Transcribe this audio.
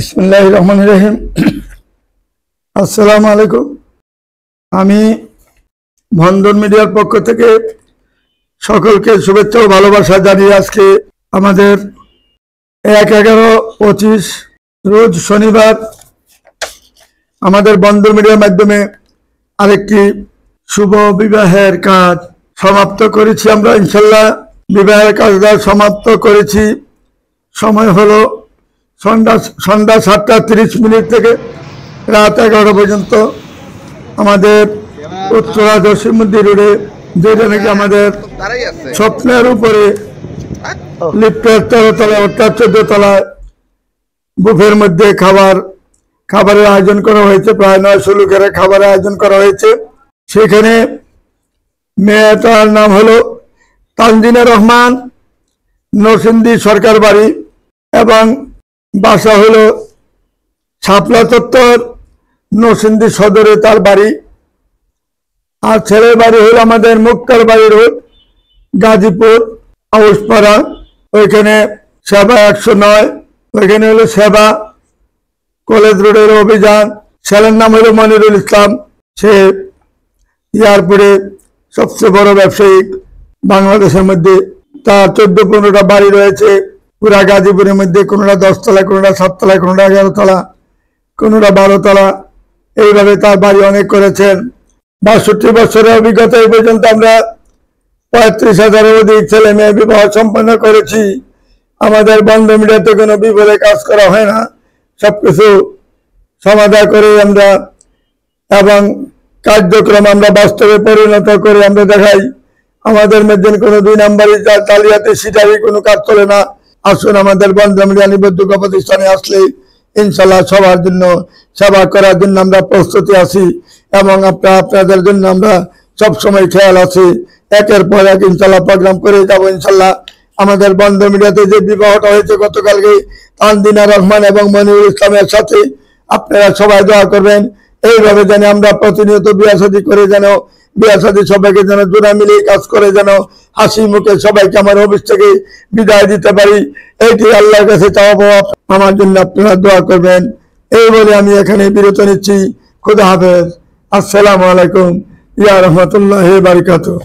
বিসমিল্লাহির রহমানির রহিম। আসসালামু আলাইকুম। আমি বন্ধন মিডিয়ার পক্ষ থেকে সকলকে শুভেচ্ছা ও ভালোবাসা জানিয়ে আজকে আমাদের 1/11/25 রোজ শনিবার আমাদের বন্ধন মিডিয়ার মাধ্যমে আরেকটি শুভ বিবাহের কাজ সমাপ্ত করেছি। আমরা ইনশাল্লাহ বিবাহের কাজটা সমাপ্ত করেছি। সময় হলো সন্ধ্যা 7:30 থেকে রাত 11টা পর্যন্ত আমাদের উত্তরা জসিমুদ্দি রোডে, যেটা নাকি আমাদের স্বপ্নের উপরে লিফটের 13 তলা অর্থাৎ 14 তলায় বুফের মধ্যে খাবারের আয়োজন করা হয়েছে। প্রায় 900 লোকের খাবারের আয়োজন করা হয়েছে। সেখানে মেয়েটার নাম হলো তানজিনা রহমান, নরসিংদী সরকার বাড়ি এবং বাসা হলো শাপলা চত্বর, নরসিংদী সদরে তার বাড়ি। আর ছেলের বাড়ি হলো আমাদের মুক্তার বাড়ি রোড, গাজীপুর আউসপাড়া, ওইখানে সেবা 109, ওইখানে হলো সেবা কলেজ রোডের অভিযান। ছেলের নাম হলো মনিরুল ইসলাম। সে এয়ারপোর্টে সবচেয়ে বড় ব্যবসায়িক বাংলাদেশের মধ্যে। তার 14-15টা বাড়ি রয়েছে পুরা গাজীপুরের মধ্যে। কোনোটা 10 তলা, কোনোটা 7 তলা, কোনোটা 11 তলা, কোনোটা 12 তলা, এইভাবে তার বাড়ি অনেক করেছেন। 62 বছরের অভিজ্ঞতা এই পর্যন্ত আমরা 35,000-এর অধিক ছেলে মেয়ে বিবাহ সম্পন্ন করেছি। আমাদের বন্ধন মিডিয়াতে কোনো বিপদে কাজ করা হয় না, সবকিছু সমাধান করে আমরা এবং কার্যক্রম আমরা বাস্তবে পরিণত করে আমরা দেখাই। আমাদের মধ্যে কোনো 2 নম্বরই জালিয়াতি সিটারি কোনো কাজ চলে না। আসুন আমাদের বন্ধন মিডিয়া নিবদ্ধ প্রতিষ্ঠানে আসলে ইনশাল্লাহ সবার জন্য সেবা করার জন্য আমরা প্রস্তুতি আছি এবং আপনাদের জন্য আমরা সবসময় খেয়াল আছি। একের পর এক ইনশাল্লাহ প্রোগ্রাম করে যাবো ইনশাল্লাহ। আমাদের বন্ধন মিডিয়াতে যে বিবাহটা হয়েছে গতকালকে তানজিনা রহমান এবং মনিরুল ইসলামের সাথে, আপনারা সবাই দোয়া করবেন এইভাবে যেন আমরা প্রতিনিয়ত বিয়ে শাদী করে যেন বিয়ে শাদী সবাইকে যেন জোড়া মিলিয়ে কাজ করে যেন হাসি মুখে সবাইকে আমার অফিস থেকে বিদায় দিতে পারি। এইটি আল্লাহর কাছে চাওয়াবো। আমার জন্য আপনারা দোয়া করবেন। এই বলে আমি এখানে বিরত নিচ্ছি। খুদা হাফেজ। আসসালামু আলাইকুম ইয়া রাহমাতুল্লাহি ওয়া বারাকাতুহু।